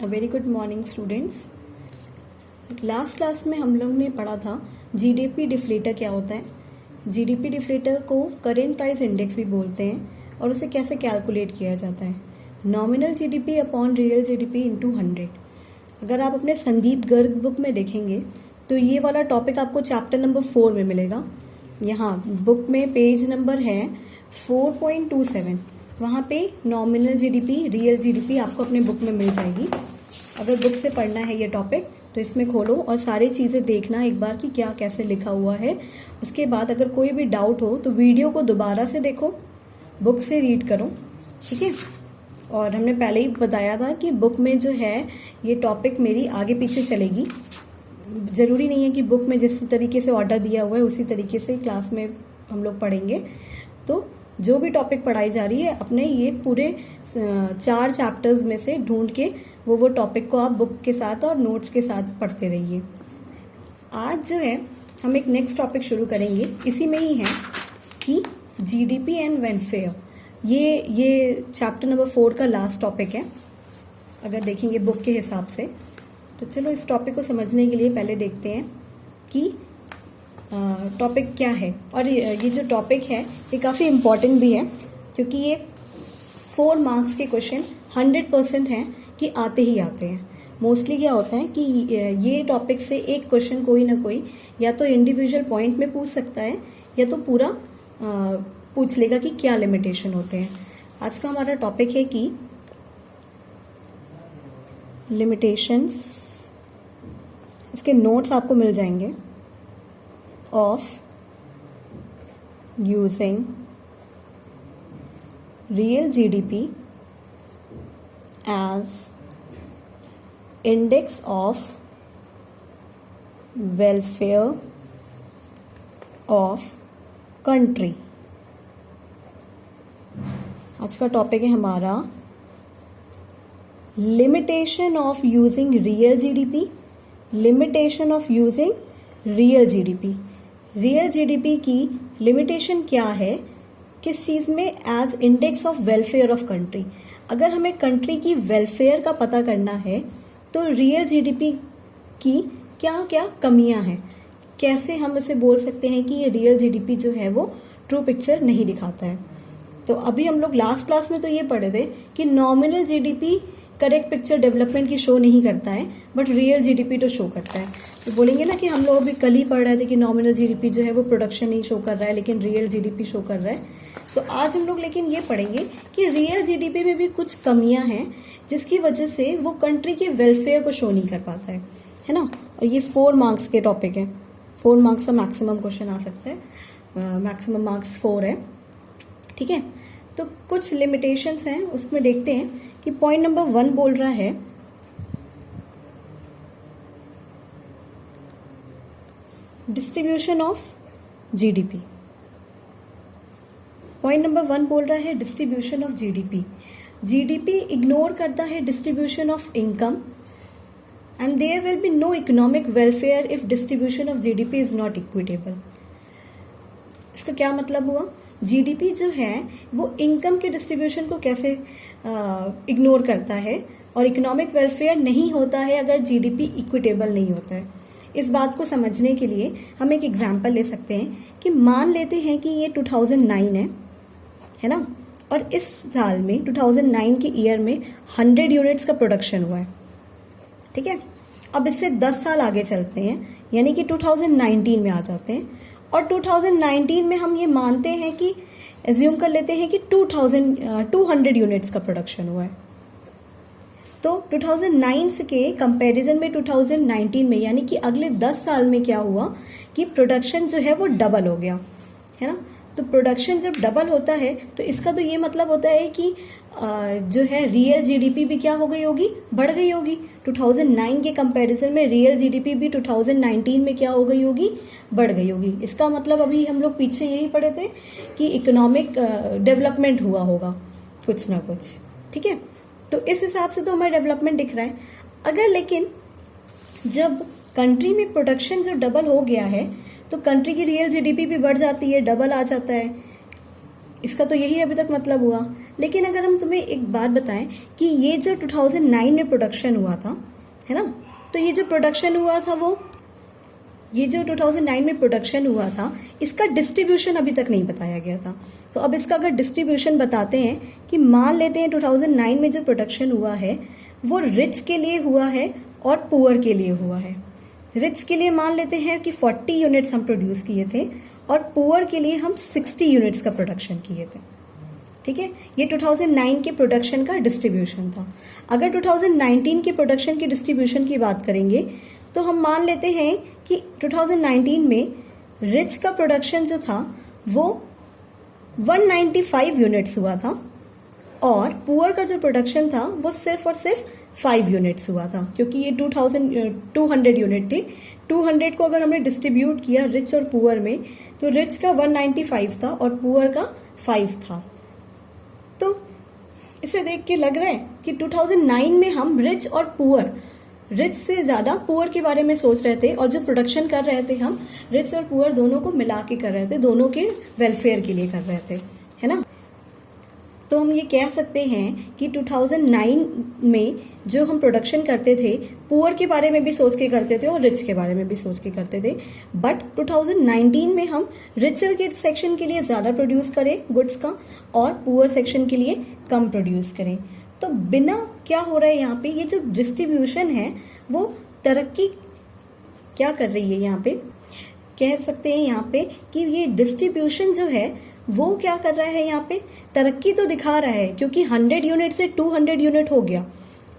Very good morning students. Last class में हम लोग ने पढ़ा था जीडीपी डिफ्लेटर क्या होता है। जीडीपी डिफ्लेटर को करेंट प्राइस इंडेक्स भी बोलते हैं और उसे कैसे कैलकुलेट किया जाता है। Nominal GDP upon real GDP into 100। अगर आप अपने संदीप गर्ग बुक में देखेंगे तो ये वाला टॉपिक आपको चैप्टर नंबर 4 में मिलेगा। यहाँ बुक में पेज नंबर है 4.27, वहाँ पे नॉमिनल जीडीपी रियल जीडीपी आपको अपने बुक में मिल जाएगी। अगर बुक से पढ़ना है ये टॉपिक तो इसमें खोलो और सारी चीज़ें देखना एक बार कि क्या कैसे लिखा हुआ है। उसके बाद अगर कोई भी डाउट हो तो वीडियो को दोबारा से देखो, बुक से रीड करो, ठीक है। और हमने पहले ही बताया था कि बुक में जो है ये टॉपिक मेरी आगे पीछे चलेगी। ज़रूरी नहीं है कि बुक में जिस तरीके से ऑर्डर दिया हुआ है उसी तरीके से क्लास में हम लोग पढ़ेंगे। तो जो भी टॉपिक पढ़ाई जा रही है अपने ये पूरे 4 चैप्टर्स में से ढूंढ के वो टॉपिक को आप बुक के साथ और नोट्स के साथ पढ़ते रहिए। आज जो है हम एक नेक्स्ट टॉपिक शुरू करेंगे, इसी में ही है कि जीडीपी एंड वेलफेयर। ये चैप्टर नंबर 4 का लास्ट टॉपिक है अगर देखेंगे बुक के हिसाब से। तो चलो इस टॉपिक को समझने के लिए पहले देखते हैं कि टॉपिक क्या है। और ये जो टॉपिक है ये काफ़ी इम्पॉर्टेंट भी है क्योंकि ये 4 मार्क्स के क्वेश्चन 100% हैं कि आते ही आते हैं। मोस्टली क्या होता है कि ये टॉपिक से एक क्वेश्चन कोई ना कोई या तो इंडिविजुअल पॉइंट में पूछ सकता है या तो पूरा पूछ लेगा कि क्या लिमिटेशन होते हैं। आज का हमारा टॉपिक है कि लिमिटेशंस। इसके नोट्स आपको मिल जाएंगे of using real GDP as index of welfare of country। आज का टॉपिक है हमारा limitation of using real GDP, limitation of using real GDP। Real GDP की लिमिटेशन क्या है, किस चीज़ में, as index of welfare of country. अगर हमें कंट्री की वेलफेयर का पता करना है तो रियल जीडीपी की क्या क्या कमियां हैं, कैसे हम उसे बोल सकते हैं कि ये रियल जीडीपी जो है वो ट्रू पिक्चर नहीं दिखाता है। तो अभी हम लोग लास्ट क्लास में तो ये पढ़े थे कि nominal GDP correct picture development की शो नहीं करता है बट रियल जीडीपी तो शो करता है। तो बोलेंगे ना कि हम लोग अभी कल ही पढ़ रहे थे कि नॉमिनल जीडीपी जो है वो प्रोडक्शन नहीं शो कर रहा है लेकिन रियल जीडीपी शो कर रहा है। तो आज हम लोग लेकिन ये पढ़ेंगे कि रियल जीडीपी में भी कुछ कमियां हैं जिसकी वजह से वो कंट्री के वेलफेयर को शो नहीं कर पाता है ना। और ये 4 मार्क्स के टॉपिक है, 4 मार्क्स का मैक्सिमम क्वेश्चन आ सकता है, मैक्सिमम मार्क्स 4 है, ठीक है। तो कुछ लिमिटेशंस हैं उसमें देखते हैं कि पॉइंट नंबर 1 बोल रहा है distribution of GDP. Point number 1 बोल रहा है distribution of GDP. GDP ignore करता है distribution of income and there will be no economic welfare if distribution of GDP is not equitable. इसका क्या मतलब हुआ, जीडीपी जो है वो इनकम के डिस्ट्रीब्यूशन को कैसे इग्नोर करता है और इकोनॉमिक वेलफेयर नहीं होता है अगर जीडीपी इक्विटेबल नहीं होता है। इस बात को समझने के लिए हम एक एग्जांपल ले सकते हैं कि मान लेते हैं कि ये 2009 है ना, और इस साल में 2009 के ईयर में 100 यूनिट्स का प्रोडक्शन हुआ है, ठीक है। अब इससे 10 साल आगे चलते हैं यानी कि 2019 में आ जाते हैं और 2019 में हम ये मानते हैं कि एज्यूम कर लेते हैं कि 200 यूनिट्स का प्रोडक्शन हुआ है। तो 2009 के कंपैरिजन में 2019 में यानी कि अगले 10 साल में क्या हुआ कि प्रोडक्शन जो है वो डबल हो गया, है ना। तो प्रोडक्शन जब डबल होता है तो इसका तो ये मतलब होता है कि जो है रियल जीडीपी भी क्या हो गई होगी, बढ़ गई होगी। 2009 के कंपैरिजन में रियल जीडीपी भी 2019 में क्या हो गई होगी, बढ़ गई होगी। इसका मतलब अभी हम लोग पीछे यही पढ़े थे कि इकोनॉमिक डेवलपमेंट हुआ होगा कुछ ना कुछ, ठीक है। तो इस हिसाब से तो हमें डेवलपमेंट दिख रहा है। अगर लेकिन जब कंट्री में प्रोडक्शन जो डबल हो गया है तो कंट्री की रियल जीडीपी भी बढ़ जाती है, डबल आ जाता है। इसका तो यही अभी तक मतलब हुआ। लेकिन अगर हम तुम्हें एक बात बताएं कि ये जो 2009 में प्रोडक्शन हुआ था, है ना, तो ये जो प्रोडक्शन हुआ था ये जो 2009 में प्रोडक्शन हुआ था, इसका डिस्ट्रीब्यूशन अभी तक नहीं बताया गया था। तो अब इसका अगर डिस्ट्रीब्यूशन बताते हैं कि मान लेते हैं 2009 में जो प्रोडक्शन हुआ है वो रिच के लिए हुआ है और पुअर के लिए हुआ है। रिच के लिए मान लेते हैं कि 40 यूनिट्स हम प्रोड्यूस किए थे और पुअर के लिए हम 60 यूनिट्स का प्रोडक्शन किए थे। ठीक है, ये 2009 के प्रोडक्शन का डिस्ट्रीब्यूशन था। अगर 2019 के प्रोडक्शन की डिस्ट्रीब्यूशन की बात करेंगे तो हम मान लेते हैं कि 2019 में रिच का प्रोडक्शन जो था वो 195 यूनिट्स हुआ था और पुअर का जो प्रोडक्शन था वो सिर्फ और सिर्फ 5 यूनिट्स हुआ था, क्योंकि ये 200 यूनिट थे। 200 को अगर हमने डिस्ट्रीब्यूट किया रिच और पुअर में तो रिच का 195 था और पुअर का 5 था। तो इसे देख के लग रहा है कि 2009 में हम रिच और पुअर, रिच से ज्यादा पुअर के बारे में सोच रहे थे और जो प्रोडक्शन कर रहे थे हम रिच और पुअर दोनों को मिला के कर रहे थे, दोनों के वेलफेयर के लिए कर रहे थे, है ना। तो हम ये कह सकते हैं कि 2009 में जो हम प्रोडक्शन करते थे पुअर के बारे में भी सोच के करते थे और रिच के बारे में भी सोच के करते थे, बट 2019 में हम रिचर के सेक्शन के लिए ज़्यादा प्रोड्यूस करें गुड्स का और पुअर सेक्शन के लिए कम प्रोड्यूस करें। तो बिना क्या हो रहा है यहाँ पे, ये जो डिस्ट्रीब्यूशन है वो तरक्की क्या कर रही है, यहाँ पे कह सकते हैं यहाँ पे कि ये डिस्ट्रीब्यूशन जो है वो क्या कर रहा है, यहाँ पे तरक्की तो दिखा रहा है, क्योंकि 100 यूनिट से 200 यूनिट हो गया,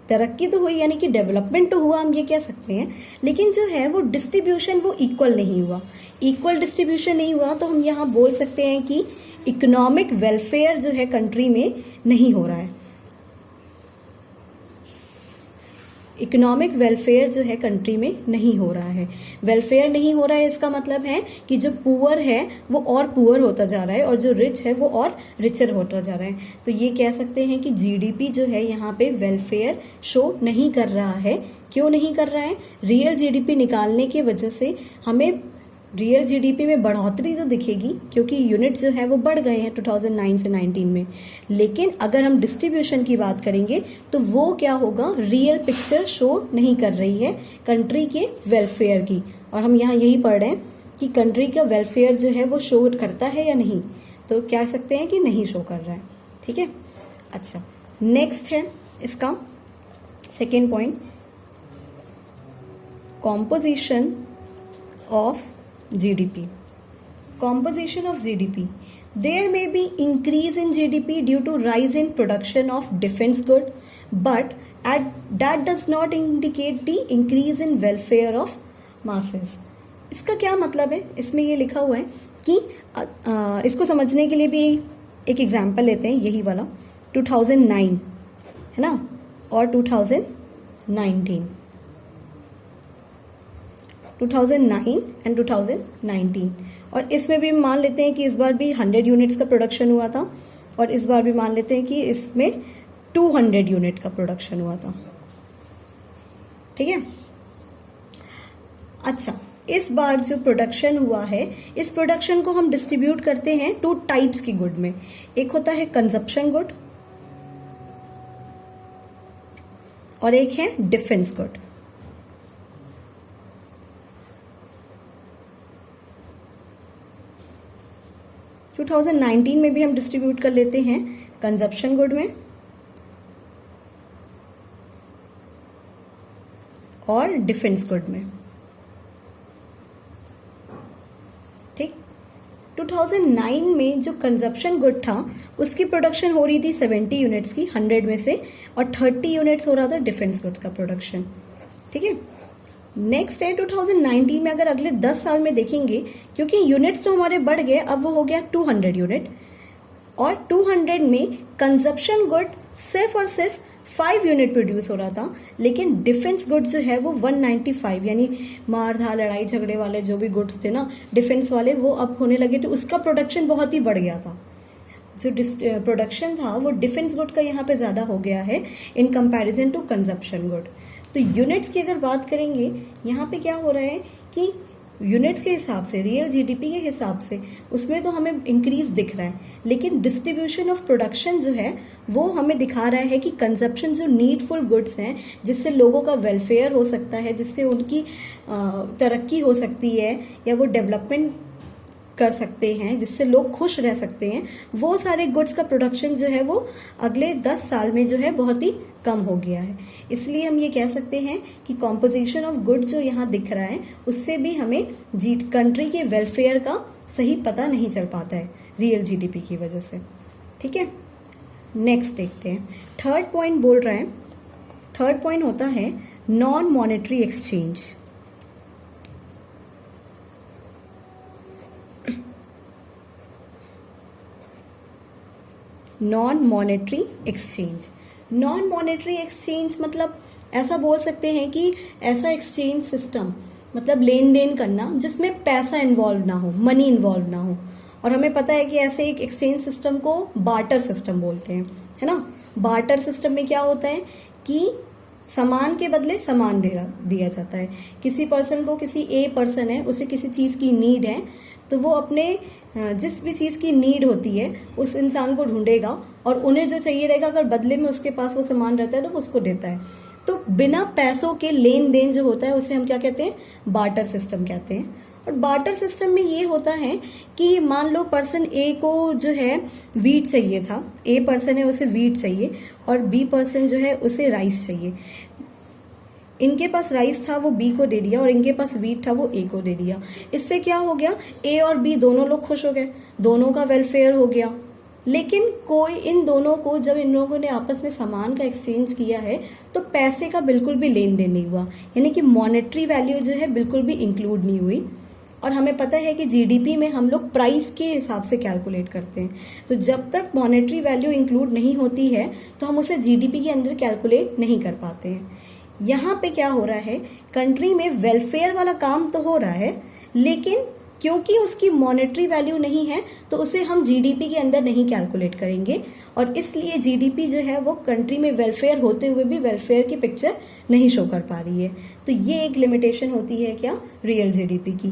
तरक्की तो हुई, यानी कि डेवलपमेंट तो हुआ, हम ये कह सकते हैं। लेकिन जो है वो डिस्ट्रीब्यूशन वो इक्वल नहीं हुआ, इक्वल डिस्ट्रीब्यूशन नहीं हुआ, तो हम यहाँ बोल सकते हैं कि इकोनॉमिक वेलफेयर जो है कंट्री में नहीं हो रहा है। इकोनॉमिक वेलफेयर जो है कंट्री में नहीं हो रहा है। वेलफेयर नहीं हो रहा है इसका मतलब है कि जो पुअर है वो और पुअर होता जा रहा है और जो रिच है वो और रिचर होता जा रहा है। तो ये कह सकते हैं कि जीडीपी जो है यहाँ पे वेलफेयर शो नहीं कर रहा है। क्यों नहीं कर रहा है? रियल जीडीपी निकालने की वजह से हमें रियल जीडीपी में बढ़ोतरी तो दिखेगी, क्योंकि यूनिट जो है वो बढ़ गए हैं 2009 से 19 में। लेकिन अगर हम डिस्ट्रीब्यूशन की बात करेंगे तो वो क्या होगा, रियल पिक्चर शो नहीं कर रही है कंट्री के वेलफेयर की। और हम यहाँ यही पढ़ रहे हैं कि कंट्री का वेलफेयर जो है वो शो करता है या नहीं, तो कह सकते हैं कि नहीं शो कर रहा है। ठीक है, अच्छा नेक्स्ट है इसका second point, composition of GDP. Composition of GDP. There may be increase in GDP due to rise in production of defense good, but that does not indicate the increase in welfare of masses. इसका क्या मतलब है? इसमें ये लिखा हुआ है कि इसको समझने के लिए भी एक एग्जाम्पल लेते हैं, यही वाला 2009 है ना और 2019, 2009 एंड 2019। और इसमें भी मान लेते हैं कि इस बार भी 100 यूनिट्स का प्रोडक्शन हुआ था और इस बार भी मान लेते हैं कि इसमें 200 यूनिट का प्रोडक्शन हुआ था। ठीक है, अच्छा इस बार जो प्रोडक्शन हुआ है इस प्रोडक्शन को हम डिस्ट्रीब्यूट करते हैं 2 टाइप्स की गुड में। एक होता है कंजप्शन गुड और एक है डिफेंस गुड। टू 2019 में भी हम डिस्ट्रीब्यूट कर लेते हैं कंजप्शन गुड में और डिफेंस गुड में। ठीक, 2009 में जो कंजप्शन गुड था उसकी प्रोडक्शन हो रही थी 70 यूनिट्स की 100 में से, और 30 यूनिट्स हो रहा था डिफेंस गुड्स का प्रोडक्शन। ठीक है, नेक्स्ट है 2019 में अगर अगले 10 साल में देखेंगे, क्योंकि यूनिट्स तो हमारे बढ़ गए, अब वो हो गया 200 यूनिट, और 200 में कंजप्शन गुड सिर्फ और सिर्फ 5 यूनिट प्रोड्यूस हो रहा था, लेकिन डिफेंस गुड जो है वो 195, यानी मार धार लड़ाई झगड़े वाले जो भी गुड्स थे ना डिफेंस वाले, वो अब होने लगे थे, उसका प्रोडक्शन बहुत ही बढ़ गया था। जो प्रोडक्शन था वो डिफेंस गुड का यहाँ पे ज्यादा हो गया है in comparison to consumption good. तो यूनिट्स की अगर बात करेंगे यहाँ पे क्या हो रहा है कि यूनिट्स के हिसाब से, रियल जीडीपी के हिसाब से उसमें तो हमें इंक्रीज दिख रहा है, लेकिन डिस्ट्रीब्यूशन ऑफ प्रोडक्शन जो है वो हमें दिखा रहा है कि कंजप्शन जो नीडफुल गुड्स हैं, जिससे लोगों का वेलफेयर हो सकता है, जिससे उनकी तरक्की हो सकती है या वो डेवलपमेंट कर सकते हैं, जिससे लोग खुश रह सकते हैं, वो सारे गुड्स का प्रोडक्शन जो है वो अगले 10 साल में जो है बहुत ही कम हो गया है। इसलिए हम ये कह सकते हैं कि कॉम्पोजिशन ऑफ गुड्स जो यहाँ दिख रहा है उससे भी हमें कंट्री के वेलफेयर का सही पता नहीं चल पाता है रियल जीडीपी की वजह से। ठीक है, नेक्स्ट देखते हैं। थर्ड पॉइंट बोल रहा है, थर्ड पॉइंट होता है non monetary exchange. Non monetary exchange, non monetary exchange मतलब ऐसा बोल सकते हैं कि ऐसा एक्सचेंज सिस्टम मतलब लेन देन करना जिसमें पैसा इन्वॉल्व ना हो, मनी इन्वॉल्व ना हो। और हमें पता है कि ऐसे एक एक्सचेंज सिस्टम को बार्टर सिस्टम बोलते हैं, है ना। बार्टर सिस्टम में क्या होता है कि सामान के बदले सामान दिया जाता है। किसी पर्सन को, किसी ए पर्सन है, उसे किसी चीज़ की नीड है तो वो अपने जिस भी चीज़ की नीड होती है उस इंसान को ढूंढेगा और उन्हें जो चाहिए रहेगा अगर बदले में उसके पास वो सामान रहता है तो वो उसको देता है। तो बिना पैसों के लेन देन जो होता है उसे हम क्या कहते हैं, बार्टर सिस्टम कहते हैं। और बार्टर सिस्टम में ये होता है कि मान लो पर्सन ए को जो है वीट चाहिए था, ए पर्सन है उसे वीट चाहिए और बी पर्सन जो है उसे राइस चाहिए। इनके पास राइस था वो बी को दे दिया और इनके पास वीट था वो ए को दे दिया। इससे क्या हो गया, ए और बी दोनों लोग खुश हो गए, दोनों का वेलफेयर हो गया। लेकिन कोई इन दोनों को, जब इन लोगों ने आपस में सामान का एक्सचेंज किया है तो पैसे का बिल्कुल भी लेन देन नहीं हुआ, यानी कि मॉनेटरी वैल्यू जो है बिल्कुल भी इंक्लूड नहीं हुई। और हमें पता है कि जीडीपी में हम लोग प्राइस के हिसाब से कैलकुलेट करते हैं, तो जब तक मॉनेटरी वैल्यू इंक्लूड नहीं होती है तो हम उसे जीडीपी के अंदर कैलकुलेट नहीं कर पाते हैं। यहाँ पे क्या हो रहा है, कंट्री में वेलफेयर वाला काम तो हो रहा है, लेकिन क्योंकि उसकी मॉनेटरी वैल्यू नहीं है तो उसे हम जीडीपी के अंदर नहीं कैलकुलेट करेंगे और इसलिए जीडीपी जो है वो कंट्री में वेलफेयर होते हुए भी वेलफेयर की पिक्चर नहीं शो कर पा रही है। तो ये एक लिमिटेशन होती है क्या, रियल जीडीपी की,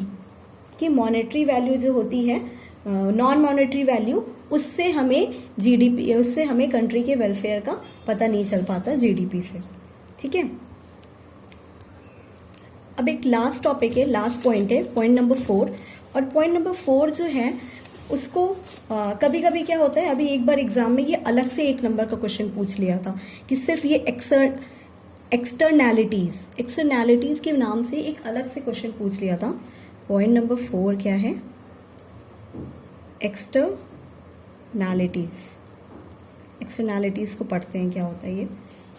कि मॉनेटरी वैल्यू जो होती है, नॉन मॉनेटरी वैल्यू, उससे हमें जीडीपी, उससे हमें कंट्री के वेलफेयर का पता नहीं चल पाता जीडीपी से। ठीक है, अब एक लास्ट टॉपिक है, लास्ट पॉइंट है, पॉइंट नंबर 4। और पॉइंट नंबर 4 जो है उसको कभी कभी क्या होता है, अभी एक बार एग्जाम में ये अलग से 1 नंबर का क्वेश्चन पूछ लिया था कि सिर्फ ये एक्सटर्नैलिटीज के नाम से एक अलग से क्वेश्चन पूछ लिया था। पॉइंट नंबर 4 क्या है, एक्सटर्नैलिटीज को पढ़ते हैं क्या होता है ये,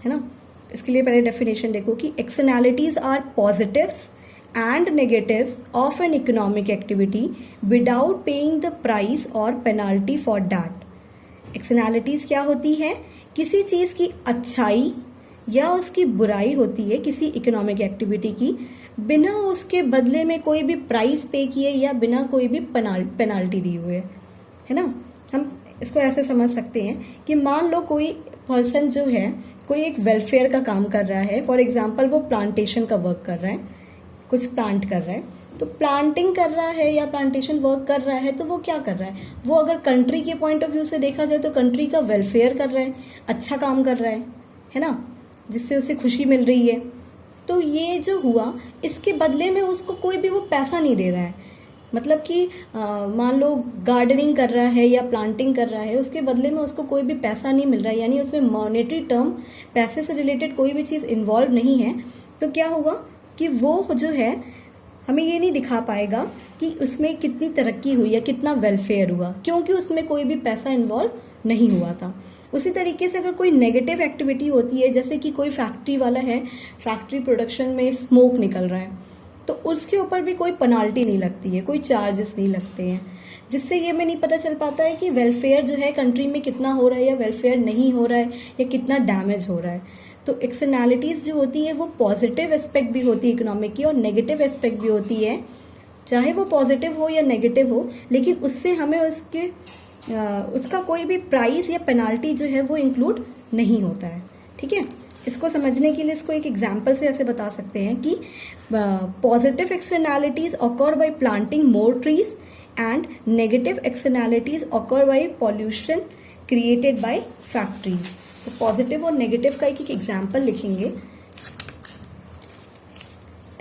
है ना। इसके लिए पहले डेफिनेशन देखो कि externalities are positives and negatives of an economic activity without paying the price और पेनाल्टी फॉर दैट। एक्सटर्नैलिटीज क्या होती है, किसी चीज की अच्छाई या उसकी बुराई होती है किसी इकोनॉमिक एक्टिविटी की, बिना उसके बदले में कोई भी प्राइस पे किए या बिना कोई भी पेनाल्टी दिए हुए, है ना। हम इसको ऐसे समझ सकते हैं कि मान लो कोई पर्सन जो है कोई एक वेलफेयर का काम कर रहा है, फॉर एग्जांपल वो प्लांटेशन का वर्क कर रहा है, कुछ प्लांट कर रहा है, तो प्लांटिंग कर रहा है या प्लांटेशन वर्क कर रहा है तो वो क्या कर रहा है, वो अगर कंट्री के पॉइंट ऑफ व्यू से देखा जाए तो कंट्री का वेलफेयर कर रहा है, अच्छा काम कर रहा है ना, जिससे उसे खुशी मिल रही है। तो ये जो हुआ इसके बदले में उसको कोई भी वो पैसा नहीं दे रहा है, मतलब कि मान लो गार्डनिंग कर रहा है या प्लांटिंग कर रहा है, उसके बदले में उसको कोई भी पैसा नहीं मिल रहा है, यानी उसमें मॉनेटरी टर्म, पैसे से रिलेटेड कोई भी चीज़ इन्वॉल्व नहीं है। तो क्या हुआ कि वो जो है हमें ये नहीं दिखा पाएगा कि उसमें कितनी तरक्की हुई या कितना वेलफेयर हुआ, क्योंकि उसमें कोई भी पैसा इन्वॉल्व नहीं हुआ था। उसी तरीके से अगर कोई नेगेटिव एक्टिविटी होती है, जैसे कि कोई फैक्ट्री वाला है, फैक्ट्री प्रोडक्शन में स्मोक निकल रहा है, तो उसके ऊपर भी कोई पेनाल्टी नहीं लगती है, कोई चार्जेस नहीं लगते हैं, जिससे ये हमें नहीं पता चल पाता है कि वेलफेयर जो है कंट्री में कितना हो रहा है या वेलफेयर नहीं हो रहा है या कितना डैमेज हो रहा है। तो एक्सटर्नैलिटीज जो होती है वो पॉजिटिव एस्पेक्ट भी होती है इकोनॉमिक की और नेगेटिव एस्पेक्ट भी होती है, चाहे वो पॉजिटिव हो या नेगेटिव हो, लेकिन उससे हमें उसका कोई भी प्राइस या पेनाल्टी जो है वो इंक्लूड नहीं होता है। ठीक है, इसको समझने के लिए इसको एक एग्जाम्पल से ऐसे बता सकते हैं कि positive externalities occur by planting more trees and negative externalities occur by pollution created by factories. तो पॉजिटिव और नेगेटिव का एक एग्जाम्पल लिखेंगे।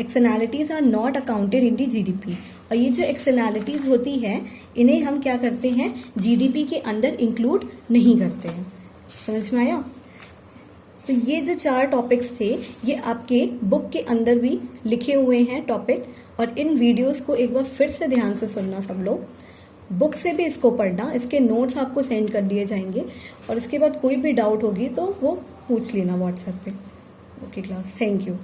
Externalities are not accounted in the GDP. और ये जो एक्सटर्नैलिटीज होती है इन्हें हम क्या करते हैं, जीडीपी के अंदर इंक्लूड नहीं करते हैं। समझ में आया? तो ये जो 4 टॉपिक्स थे ये आपके बुक के अंदर भी लिखे हुए हैं टॉपिक, और इन वीडियोस को एक बार फिर से ध्यान से सुनना सब लोग, बुक से भी इसको पढ़ना, इसके नोट्स आपको सेंड कर दिए जाएंगे, और इसके बाद कोई भी डाउट होगी तो वो पूछ लेना व्हाट्सएप पे। Okay class, thank you.